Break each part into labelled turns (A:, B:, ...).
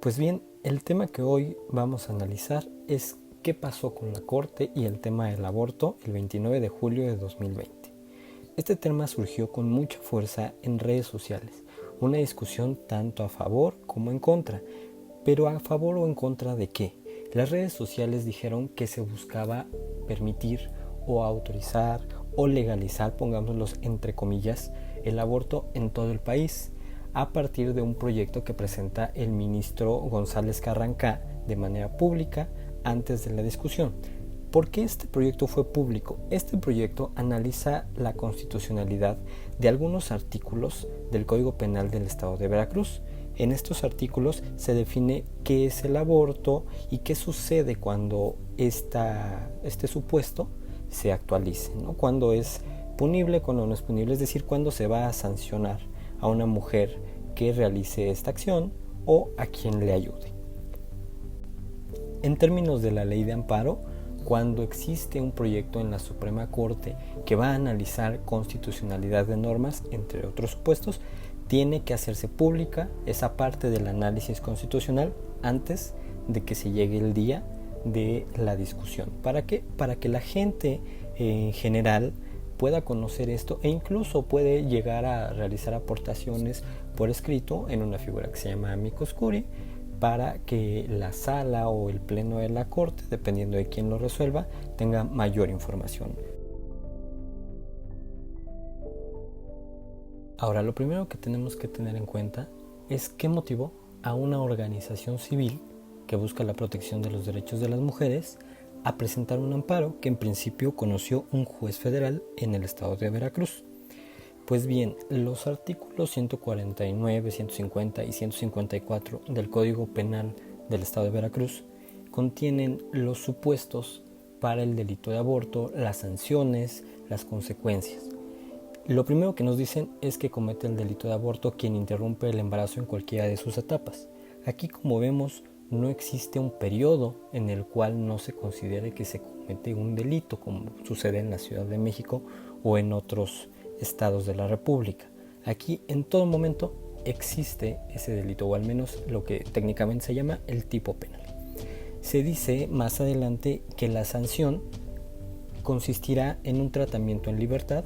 A: Pues bien, el tema que hoy vamos a analizar es qué pasó con la Corte y el tema del aborto el 29 de julio de 2020. Este tema surgió con mucha fuerza en redes sociales, una discusión tanto a favor como en contra. Pero ¿a favor o en contra de qué? Las redes sociales dijeron que se buscaba permitir o autorizar o legalizar, pongámoslos entre comillas, el aborto en todo el país, a partir de un proyecto que presenta el ministro González Carrancá de manera pública antes de la discusión. ¿Por qué este proyecto fue público? Este proyecto analiza la constitucionalidad de algunos artículos del Código Penal del Estado de Veracruz. En estos artículos se define qué es el aborto y qué sucede cuando este supuesto se actualice, ¿no? Cuándo es punible, cuándo no es punible, es decir, cuándo se va a sancionar a una mujer que realice esta acción o a quien le ayude. En términos de la ley de amparo, cuando existe un proyecto en la Suprema Corte que va a analizar constitucionalidad de normas, entre otros supuestos, tiene que hacerse pública esa parte del análisis constitucional antes de que se llegue el día de la discusión. ¿Para qué? Para que la gente en general pueda conocer esto e incluso puede llegar a realizar aportaciones por escrito en una figura que se llama amicus curiae, para que la sala o el pleno de la corte, dependiendo de quién lo resuelva, tenga mayor información. Ahora, lo primero que tenemos que tener en cuenta es qué motivó a una organización civil que busca la protección de los derechos de las mujeres a presentar un amparo que en principio conoció un juez federal en el estado de Veracruz. Pues bien, los artículos 149, 150 y 154 del Código Penal del estado de Veracruz contienen los supuestos para el delito de aborto, las sanciones, las consecuencias. Lo primero que nos dicen es que comete el delito de aborto quien interrumpe el embarazo en cualquiera de sus etapas. Aquí, como vemos, no existe un periodo en el cual no se considere que se comete un delito, como sucede en la Ciudad de México o en otros estados de la República. Aquí, en todo momento, existe ese delito, o al menos lo que técnicamente se llama el tipo penal. Se dice más adelante que la sanción consistirá en un tratamiento en libertad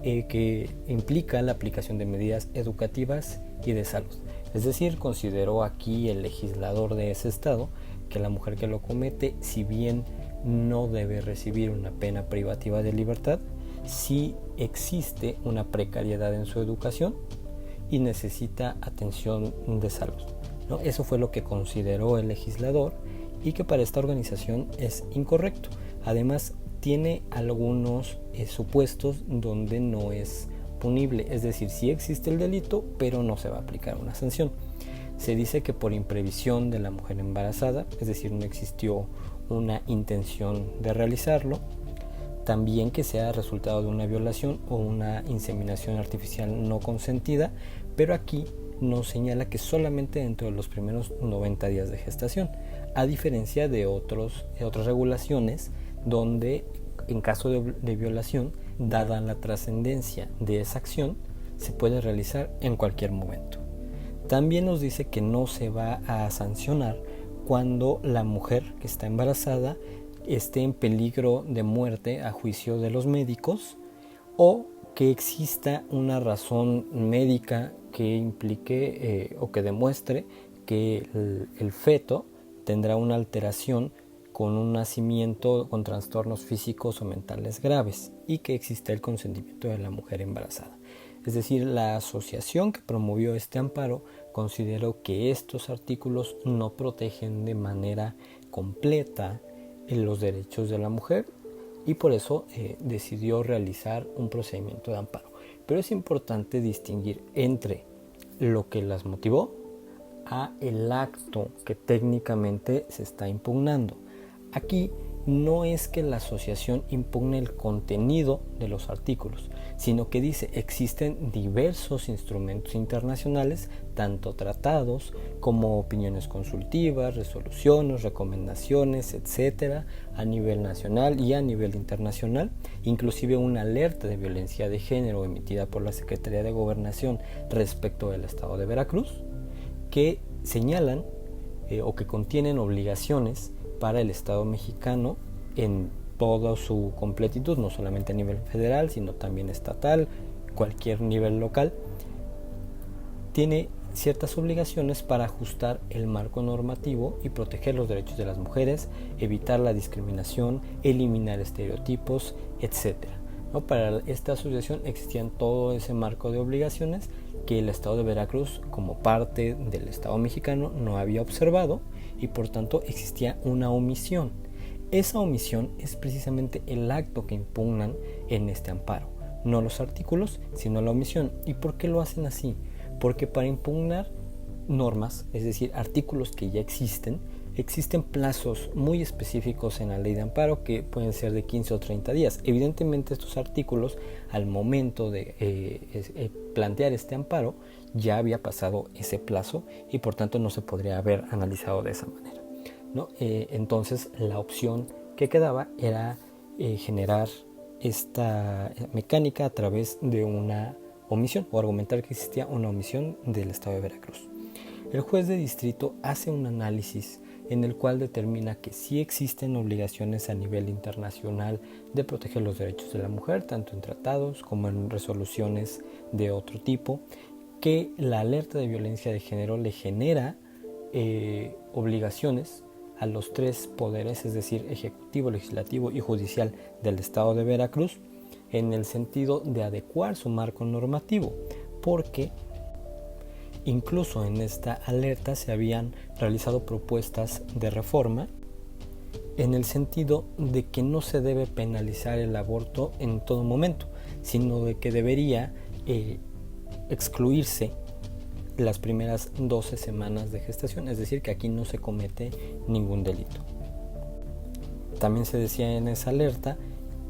A: que implica la aplicación de medidas educativas y de salud. Es decir, consideró aquí el legislador de ese estado que la mujer que lo comete, si bien no debe recibir una pena privativa de libertad, sí existe una precariedad en su educación y necesita atención de salud, ¿no? Eso fue lo que consideró el legislador y que para esta organización es incorrecto. Además, tiene algunos supuestos donde no es punible, es decir, sí existe el delito, pero no se va a aplicar una sanción. Se dice que por imprevisión de la mujer embarazada, es decir, no existió una intención de realizarlo, también que sea resultado de una violación o una inseminación artificial no consentida, pero aquí nos señala que solamente dentro de los primeros 90 días de gestación, a diferencia de otras regulaciones donde en caso de violación, dada la trascendencia de esa acción, se puede realizar en cualquier momento. También nos dice que no se va a sancionar cuando la mujer que está embarazada esté en peligro de muerte a juicio de los médicos o que exista una razón médica que implique o que demuestre que el feto tendrá una alteración con un nacimiento con trastornos físicos o mentales graves y que existe el consentimiento de la mujer embarazada. Es decir, la asociación que promovió este amparo consideró que estos artículos no protegen de manera completa los derechos de la mujer y por eso decidió realizar un procedimiento de amparo. Pero es importante distinguir entre lo que las motivó a el acto que técnicamente se está impugnando. Aquí no es que la asociación impugne el contenido de los artículos, sino que dice existen diversos instrumentos internacionales, tanto tratados como opiniones consultivas, resoluciones, recomendaciones, etcétera, a nivel nacional y a nivel internacional, inclusive una alerta de violencia de género emitida por la Secretaría de Gobernación respecto del estado de Veracruz, que señalan o que contienen obligaciones para el Estado mexicano en toda su completitud, no solamente a nivel federal, sino también estatal, cualquier nivel local, tiene ciertas obligaciones para ajustar el marco normativo y proteger los derechos de las mujeres, evitar la discriminación, eliminar estereotipos, etc. ¿No? Para esta asociación existían todo ese marco de obligaciones que el Estado de Veracruz, como parte del Estado mexicano, no había observado y por tanto existía una omisión. Esa omisión es precisamente el acto que impugnan en este amparo, no los artículos, sino la omisión. ¿Y por qué lo hacen así? Porque para impugnar normas, es decir, artículos que ya existen plazos muy específicos en la ley de amparo que pueden ser de 15 o 30 días. Evidentemente estos artículos, al momento de plantear este amparo, ya había pasado ese plazo y por tanto no se podría haber analizado de esa manera, ¿no? Entonces la opción que quedaba era generar esta mecánica a través de una omisión o argumentar que existía una omisión del Estado de Veracruz. El juez de distrito hace un análisis en el cual determina que sí existen obligaciones a nivel internacional de proteger los derechos de la mujer, tanto en tratados como en resoluciones de otro tipo, que la alerta de violencia de género le genera obligaciones a los tres poderes, es decir, ejecutivo, legislativo y judicial del Estado de Veracruz, en el sentido de adecuar su marco normativo, porque incluso en esta alerta se habían realizado propuestas de reforma en el sentido de que no se debe penalizar el aborto en todo momento, sino de que debería excluirse las primeras 12 semanas de gestación, es decir, que aquí no se comete ningún delito. También se decía en esa alerta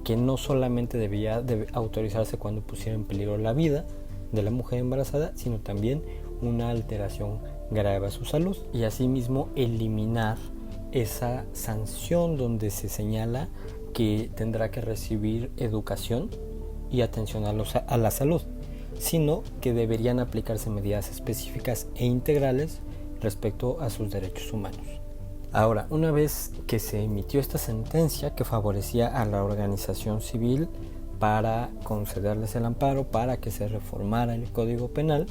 A: que no solamente debía autorizarse cuando pusiera en peligro la vida de la mujer embarazada, sino también una alteración grave a su salud, y asimismo eliminar esa sanción donde se señala que tendrá que recibir educación y atención a la salud, sino que deberían aplicarse medidas específicas e integrales respecto a sus derechos humanos. Ahora, una vez que se emitió esta sentencia que favorecía a la organización civil para concederles el amparo, para que se reformara el Código Penal,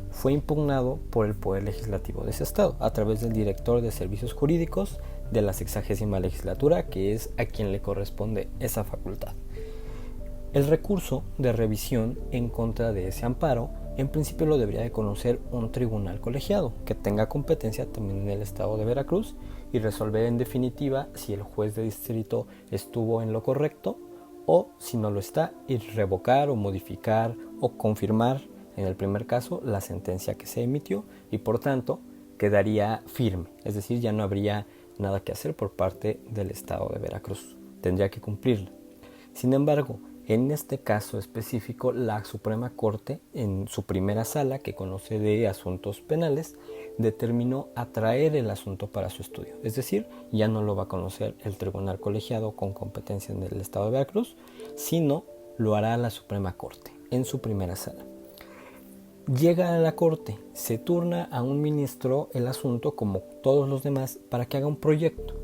A: fue impugnado por el Poder Legislativo de ese estado, a través del director de Servicios Jurídicos de la 60ª legislatura, que es a quien le corresponde esa facultad. El recurso de revisión en contra de ese amparo, en principio lo debería de conocer un tribunal colegiado, que tenga competencia también en el estado de Veracruz, y resolver en definitiva si el juez de distrito estuvo en lo correcto, o si no lo está, y revocar o modificar o confirmar, en el primer caso, la sentencia que se emitió, y por tanto quedaría firme, es decir, ya no habría nada que hacer por parte del estado de Veracruz, tendría que cumplirla. Sin embargo, en este caso específico, la Suprema Corte, en su primera sala, que conoce de asuntos penales, determinó atraer el asunto para su estudio. Es decir, ya no lo va a conocer el tribunal colegiado con competencia en el estado de Veracruz, sino lo hará la Suprema Corte, en su primera sala. Llega a la Corte, se turna a un ministro el asunto, como todos los demás, para que haga un proyecto.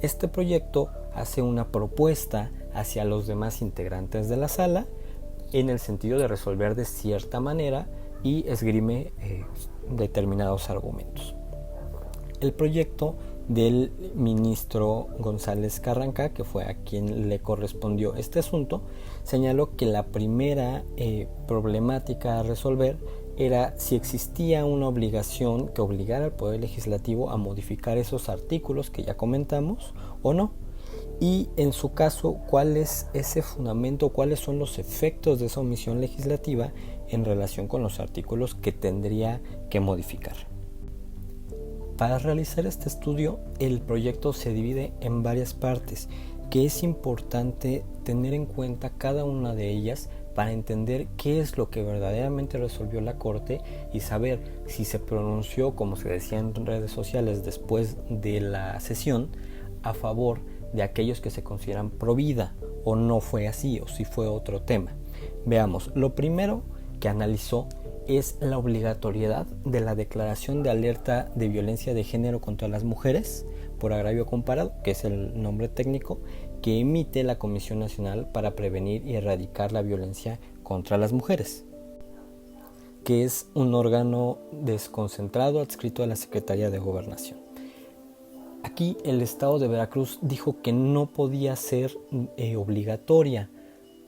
A: Este proyecto hace una propuesta hacia los demás integrantes de la sala en el sentido de resolver de cierta manera y esgrime determinados argumentos. El proyecto del ministro González Carranca, que fue a quien le correspondió este asunto, señaló que la primera problemática a resolver era si existía una obligación que obligara al Poder Legislativo a modificar esos artículos que ya comentamos o no. Y en su caso, ¿cuál es ese fundamento? ¿Cuáles son los efectos de esa omisión legislativa en relación con los artículos que tendría que modificar? Para realizar este estudio, el proyecto se divide en varias partes, que es importante tener en cuenta cada una de ellas para entender qué es lo que verdaderamente resolvió la Corte y saber si se pronunció, como se decía en redes sociales después de la sesión, a favor de aquellos que se consideran pro vida, o no fue así, o si fue otro tema. Veamos, lo primero que analizó es la obligatoriedad de la declaración de alerta de violencia de género contra las mujeres por agravio comparado, que es el nombre técnico, que emite la Comisión Nacional para Prevenir y Erradicar la Violencia contra las Mujeres, que es un órgano desconcentrado adscrito a la Secretaría de Gobernación. Aquí el Estado de Veracruz dijo que no podía ser obligatoria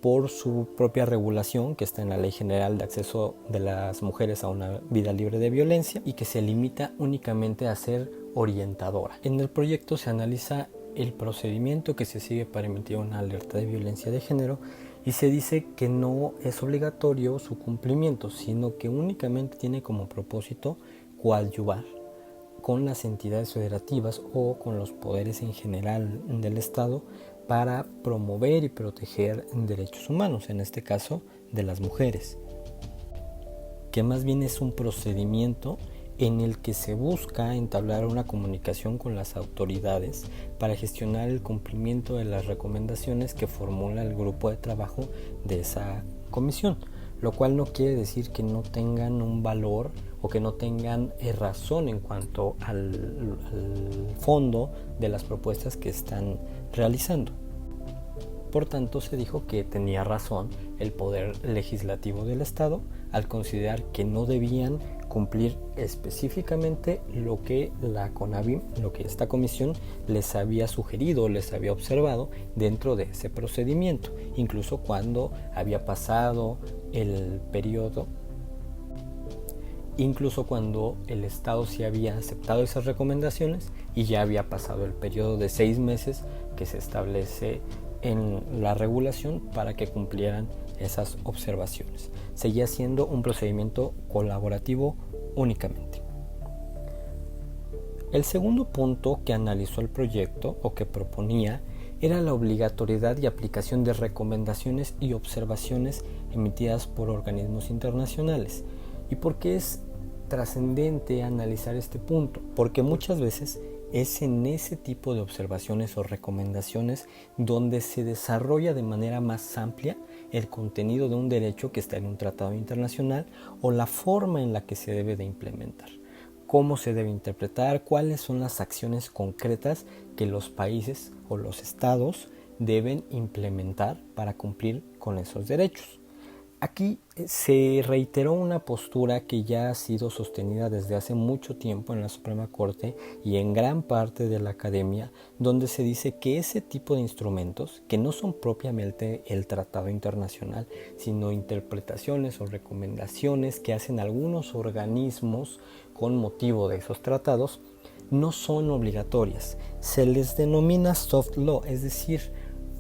A: por su propia regulación, que está en la Ley General de Acceso de las Mujeres a una Vida Libre de Violencia, y que se limita únicamente a ser orientadora. En el proyecto se analiza el procedimiento que se sigue para emitir una alerta de violencia de género y se dice que no es obligatorio su cumplimiento, sino que únicamente tiene como propósito coadyuvar con las entidades federativas o con los poderes en general del Estado para promover y proteger derechos humanos, en este caso de las mujeres, que más bien es un procedimiento en el que se busca entablar una comunicación con las autoridades para gestionar el cumplimiento de las recomendaciones que formula el grupo de trabajo de esa comisión, lo cual no quiere decir que no tengan un valor o que no tengan razón en cuanto al fondo de las propuestas que están realizando. Por tanto, se dijo que tenía razón el poder legislativo del Estado al considerar que no debían cumplir específicamente lo que la CONAVIM, lo que esta comisión les había sugerido, les había observado dentro de ese procedimiento, incluso cuando había pasado el periodo, incluso cuando el Estado sí había aceptado esas recomendaciones y ya había pasado el periodo de 6 meses que se establece en la regulación para que cumplieran esas observaciones. Seguía siendo un procedimiento colaborativo únicamente. El segundo punto que analizó el proyecto o que proponía era la obligatoriedad y aplicación de recomendaciones y observaciones emitidas por organismos internacionales. ¿Y por qué es trascendente analizar este punto? Porque muchas veces es en ese tipo de observaciones o recomendaciones donde se desarrolla de manera más amplia el contenido de un derecho que está en un tratado internacional o la forma en la que se debe de implementar, cómo se debe interpretar, cuáles son las acciones concretas que los países o los estados deben implementar para cumplir con esos derechos. Aquí se reiteró una postura que ya ha sido sostenida desde hace mucho tiempo en la Suprema Corte y en gran parte de la academia, donde se dice que ese tipo de instrumentos, que no son propiamente el tratado internacional, sino interpretaciones o recomendaciones que hacen algunos organismos con motivo de esos tratados, no son obligatorias. Se les denomina soft law, es decir,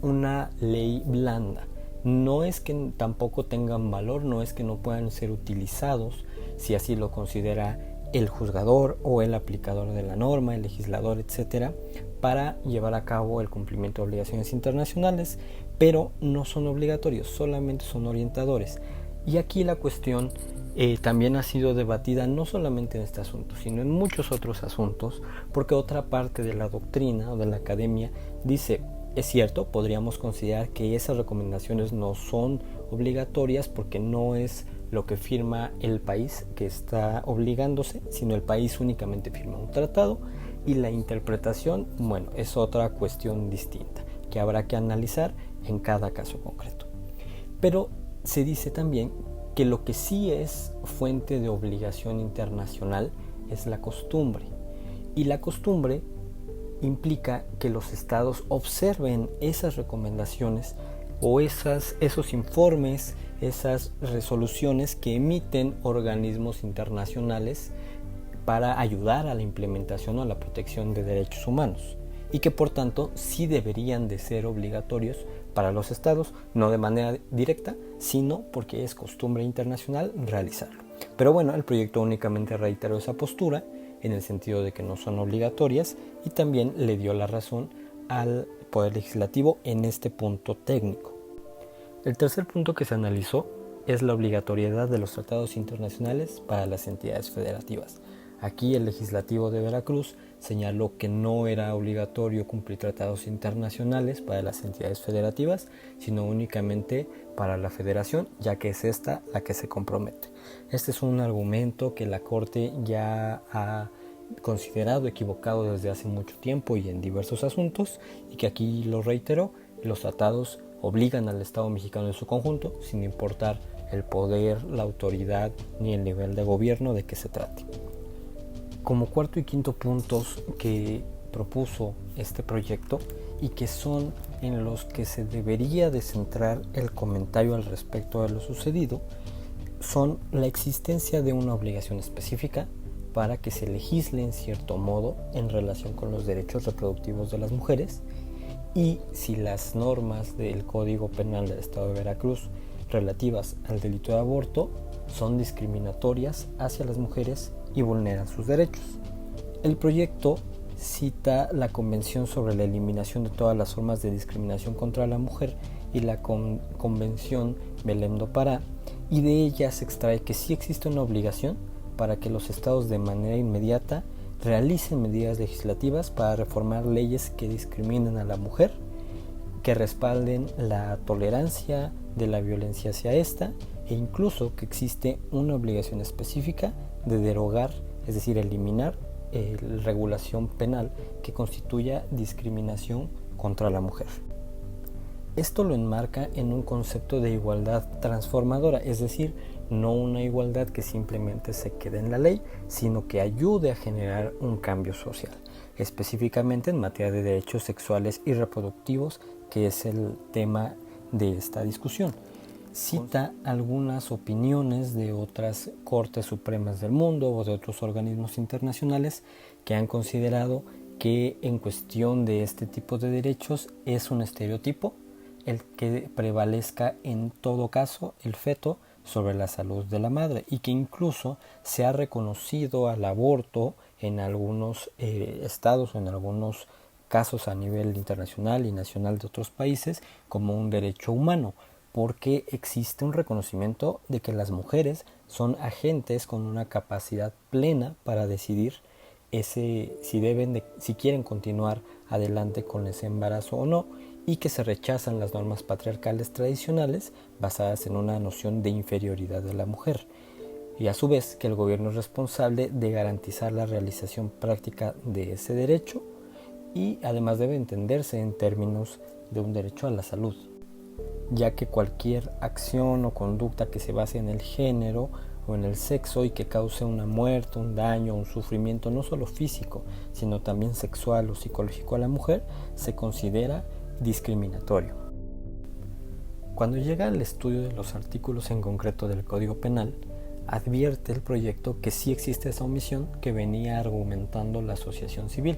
A: una ley blanda. No es que tampoco tengan valor, no es que no puedan ser utilizados si así lo considera el juzgador o el aplicador de la norma, el legislador, etcétera, para llevar a cabo el cumplimiento de obligaciones internacionales, pero no son obligatorios, solamente son orientadores. Y aquí la cuestión también ha sido debatida no solamente en este asunto, sino en muchos otros asuntos, porque otra parte de la doctrina o de la academia dice: es cierto, podríamos considerar que esas recomendaciones no son obligatorias porque no es lo que firma el país que está obligándose, sino el país únicamente firma un tratado y la interpretación, bueno, es otra cuestión distinta que habrá que analizar en cada caso concreto. Pero se dice también que lo que sí es fuente de obligación internacional es la costumbre, y la costumbre implica que los estados observen esas recomendaciones o esos informes, esas resoluciones que emiten organismos internacionales para ayudar a la implementación o a la protección de derechos humanos, y que por tanto sí deberían de ser obligatorios para los estados, no de manera directa, sino porque es costumbre internacional realizarlo. Pero bueno, el proyecto únicamente reiteró esa postura en el sentido de que no son obligatorias y también le dio la razón al Poder Legislativo en este punto técnico. El tercer punto que se analizó es la obligatoriedad de los tratados internacionales para las entidades federativas. Aquí el Legislativo de Veracruz señaló que no era obligatorio cumplir tratados internacionales para las entidades federativas, sino únicamente para la federación, ya que es esta la que se compromete. Este es un argumento que la Corte ya ha considerado equivocado desde hace mucho tiempo y en diversos asuntos, y que aquí lo reitero: los tratados obligan al Estado mexicano en su conjunto, sin importar el poder, la autoridad ni el nivel de gobierno de que se trate. Como cuarto y quinto puntos que propuso este proyecto y que son en los que se debería de centrar el comentario al respecto de lo sucedido, son la existencia de una obligación específica para que se legisle en cierto modo en relación con los derechos reproductivos de las mujeres, y si las normas del Código Penal del Estado de Veracruz relativas al delito de aborto son discriminatorias hacia las mujeres y vulneran sus derechos. El proyecto cita la Convención sobre la Eliminación de todas las formas de discriminación contra la mujer y la Convención Belém do Pará, y de ella se extrae que sí existe una obligación para que los estados de manera inmediata realicen medidas legislativas para reformar leyes que discriminen a la mujer, que respalden la tolerancia de la violencia hacia esta, e incluso que existe una obligación específica de derogar, es decir, eliminar la regulación penal que constituya discriminación contra la mujer. Esto lo enmarca en un concepto de igualdad transformadora, es decir, no una igualdad que simplemente se quede en la ley, sino que ayude a generar un cambio social, específicamente en materia de derechos sexuales y reproductivos, que es el tema de esta discusión. Cita algunas opiniones de otras Cortes Supremas del mundo o de otros organismos internacionales que han considerado que en cuestión de este tipo de derechos es un estereotipo el que prevalezca en todo caso el feto sobre la salud de la madre, y que incluso se ha reconocido al aborto en algunos estados o en algunos casos a nivel internacional y nacional de otros países como un derecho humano, porque existe un reconocimiento de que las mujeres son agentes con una capacidad plena para decidir si quieren continuar adelante con ese embarazo o no, y que se rechazan las normas patriarcales tradicionales basadas en una noción de inferioridad de la mujer, y a su vez que el gobierno es responsable de garantizar la realización práctica de ese derecho, y además debe entenderse en términos de un derecho a la salud, ya que cualquier acción o conducta que se base en el género o en el sexo y que cause una muerte, un daño, un sufrimiento no solo físico, sino también sexual o psicológico a la mujer, se considera discriminatorio. Cuando llega al estudio de los artículos en concreto del Código Penal, advierte el proyecto que sí existe esa omisión que venía argumentando la asociación civil,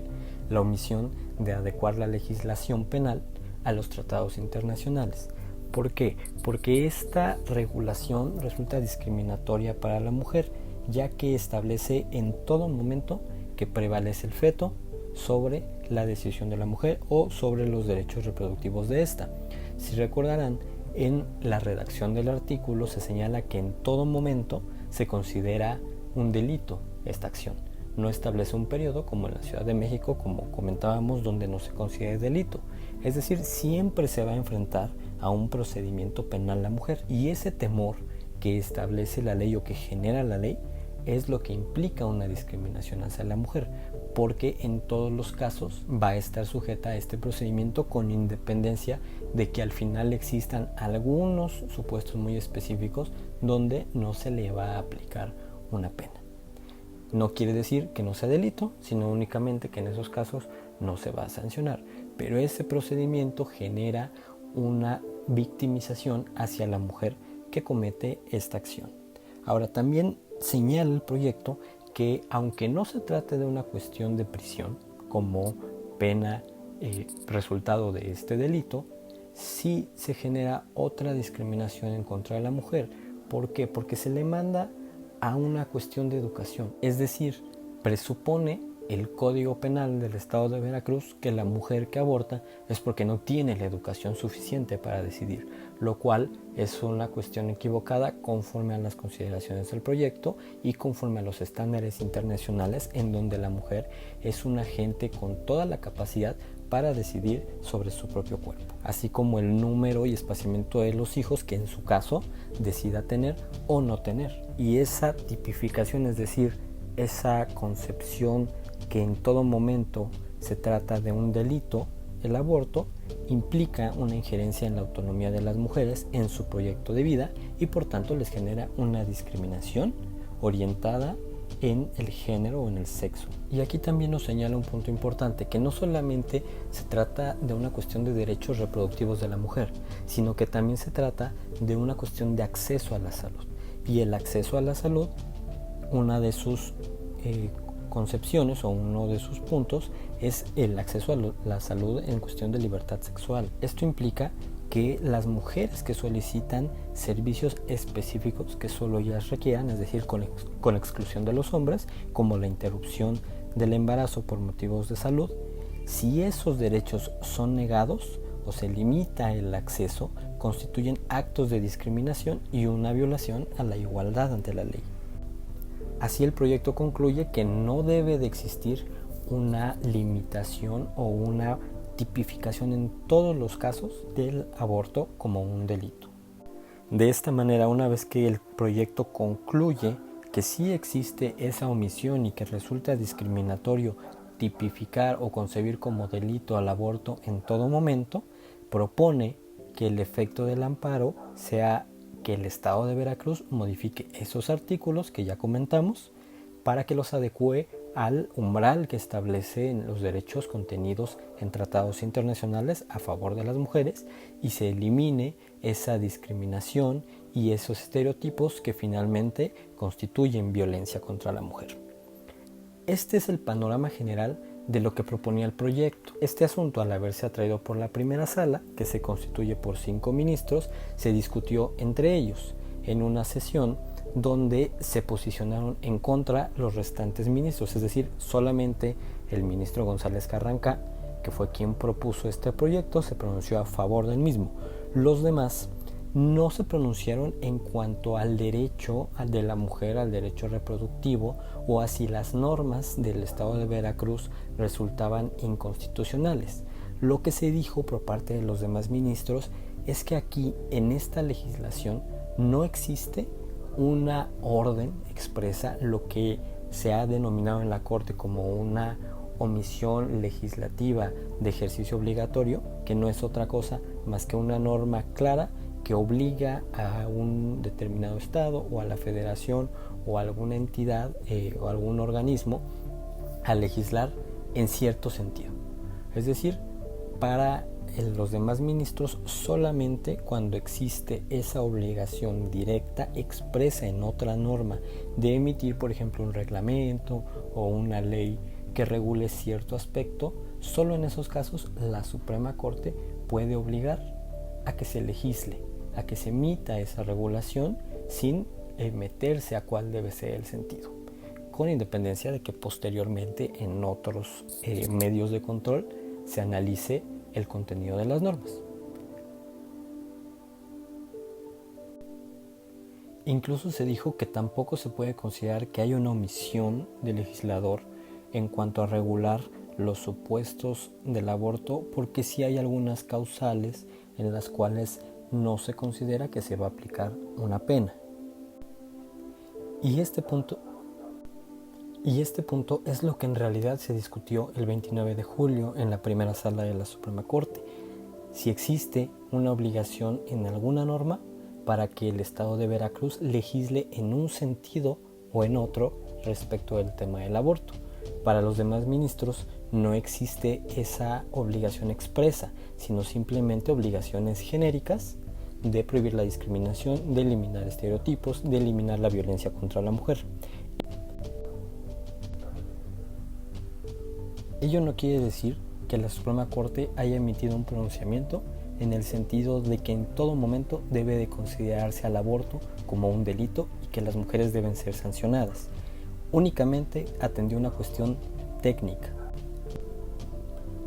A: la omisión de adecuar la legislación penal a los tratados internacionales. ¿Por qué? Porque esta regulación resulta discriminatoria para la mujer, ya que establece en todo momento que prevalece el feto sobre la decisión de la mujer o sobre los derechos reproductivos de esta. Si recordarán, en la redacción del artículo se señala que en todo momento se considera un delito esta acción. No establece un periodo como en la Ciudad de México, como comentábamos, donde no se considera delito. Es decir, siempre se va a enfrentar a un procedimiento penal la mujer, y ese temor que establece la ley o que genera la ley es lo que implica una discriminación hacia la mujer, porque en todos los casos va a estar sujeta a este procedimiento con independencia de que al final existan algunos supuestos muy específicos donde no se le va a aplicar una pena. No quiere decir que no sea delito, sino únicamente que en esos casos no se va a sancionar, pero ese procedimiento genera una victimización hacia la mujer que comete esta acción. Ahora, también señala el proyecto que aunque no se trate de una cuestión de prisión como pena resultado de este delito, sí se genera otra discriminación en contra de la mujer. ¿Por qué? Porque se le manda a una cuestión de educación, es decir, presupone el Código Penal del Estado de Veracruz que la mujer que aborta es porque no tiene la educación suficiente para decidir, lo cual es una cuestión equivocada conforme a las consideraciones del proyecto y conforme a los estándares internacionales, en donde la mujer es un agente con toda la capacidad para decidir sobre su propio cuerpo, así como el número y espaciamiento de los hijos que en su caso decida tener o no tener. Y esa tipificación, es decir, esa concepción que en todo momento se trata de un delito, el aborto, implica una injerencia en la autonomía de las mujeres en su proyecto de vida y por tanto les genera una discriminación orientada en el género o en el sexo. Y aquí también nos señala un punto importante, que no solamente se trata de una cuestión de derechos reproductivos de la mujer, sino que también se trata de una cuestión de acceso a la salud. Y el acceso a la salud, una de sus concepciones o uno de sus puntos es el acceso a la salud en cuestión de libertad sexual. Esto implica que las mujeres que solicitan servicios específicos que solo ellas requieran, es decir, con exclusión de los hombres, como la interrupción del embarazo por motivos de salud, si esos derechos son negados o se limita el acceso, constituyen actos de discriminación y una violación a la igualdad ante la ley. Así el proyecto concluye que no debe de existir una limitación o una tipificación en todos los casos del aborto como un delito. De esta manera, una vez que el proyecto concluye que sí existe esa omisión y que resulta discriminatorio tipificar o concebir como delito al aborto en todo momento, propone que el efecto del amparo sea que el Estado de Veracruz modifique esos artículos que ya comentamos para que los adecue al umbral que establecen los derechos contenidos en tratados internacionales a favor de las mujeres y se elimine esa discriminación y esos estereotipos que finalmente constituyen violencia contra la mujer. Este es el panorama general de lo que proponía el proyecto. Este asunto, al haberse atraído por la primera sala, que se constituye por 5 ministros, se discutió entre ellos en una sesión donde se posicionaron en contra los restantes ministros, es decir, solamente el ministro González Carranca, que fue quien propuso este proyecto, se pronunció a favor del mismo. Los demás no se pronunciaron en cuanto al derecho de la mujer, al derecho reproductivo, o a si las normas del Estado de Veracruz resultaban inconstitucionales. Lo que se dijo por parte de los demás ministros es que aquí, en esta legislación, no existe una orden expresa, lo que se ha denominado en la Corte como una omisión legislativa de ejercicio obligatorio, que no es otra cosa más que una norma clara que obliga a un determinado estado o a la federación o a alguna entidad o algún organismo a legislar en cierto sentido. Es decir, para los demás ministros solamente cuando existe esa obligación directa expresa en otra norma de emitir, por ejemplo, un reglamento o una ley que regule cierto aspecto, solo en esos casos la Suprema Corte puede obligar a que se legisle, a que se emita esa regulación sin meterse a cuál debe ser el sentido, con independencia de que posteriormente en otros medios de control se analice el contenido de las normas. Incluso se dijo que tampoco se puede considerar que hay una omisión del legislador en cuanto a regular los supuestos del aborto, porque sí hay algunas causales en las cuales no se considera que se va a aplicar una pena. Y este punto es lo que en realidad se discutió el 29 de julio en la primera sala de la Suprema Corte. Si existe una obligación en alguna norma para que el Estado de Veracruz legisle en un sentido o en otro respecto del tema del aborto. Para los demás ministros no existe esa obligación expresa, sino simplemente obligaciones genéricas de prohibir la discriminación, de eliminar estereotipos, de eliminar la violencia contra la mujer. Ello no quiere decir que la Suprema Corte haya emitido un pronunciamiento en el sentido de que en todo momento debe de considerarse al aborto como un delito y que las mujeres deben ser sancionadas. Únicamente atendió una cuestión técnica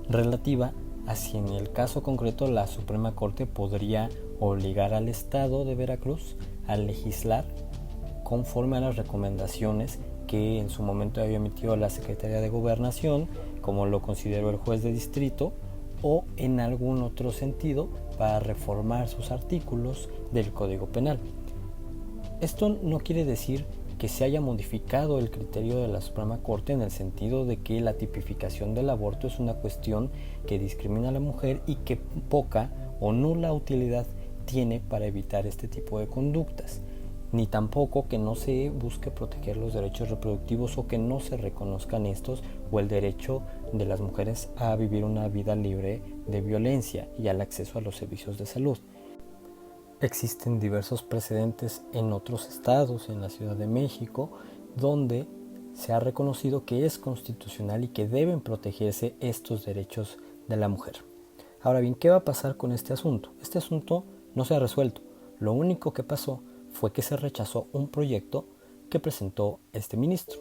A: relativa a si en el caso concreto la Suprema Corte podría obligar al Estado de Veracruz a legislar conforme a las recomendaciones que en su momento había emitido la Secretaría de Gobernación, como lo consideró el juez de distrito, o en algún otro sentido para reformar sus artículos del Código Penal. Esto no quiere decir que se haya modificado el criterio de la Suprema Corte en el sentido de que la tipificación del aborto es una cuestión que discrimina a la mujer y que poca o nula utilidad tiene para evitar este tipo de conductas, ni tampoco que no se busque proteger los derechos reproductivos o que no se reconozcan estos o el derecho de las mujeres a vivir una vida libre de violencia y al acceso a los servicios de salud. Existen diversos precedentes en otros estados, en la Ciudad de México, donde se ha reconocido que es constitucional y que deben protegerse estos derechos de la mujer. Ahora bien, ¿qué va a pasar con este asunto? Este asunto no se ha resuelto. Lo único que pasó fue que se rechazó un proyecto que presentó este ministro.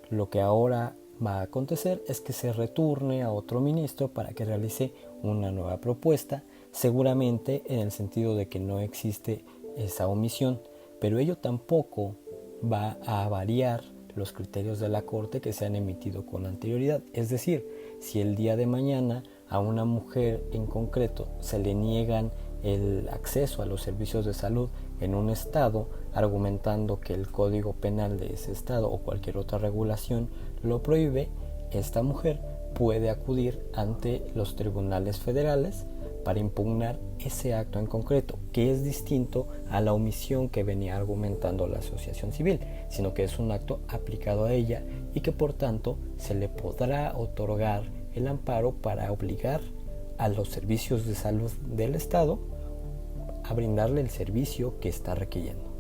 A: Lo que ahora va a acontecer es que se retorne a otro ministro para que realice una nueva propuesta, seguramente en el sentido de que no existe esa omisión, pero ello tampoco va a variar los criterios de la Corte que se han emitido con anterioridad. Es decir, si el día de mañana a una mujer en concreto se le niegan el acceso a los servicios de salud en un estado, argumentando que el Código Penal de ese estado o cualquier otra regulación lo prohíbe, esta mujer puede acudir ante los tribunales federales para impugnar ese acto en concreto, que es distinto a la omisión que venía argumentando la asociación civil, sino que es un acto aplicado a ella y que por tanto se le podrá otorgar el amparo para obligar a los servicios de salud del Estado a brindarle el servicio que está requiriendo.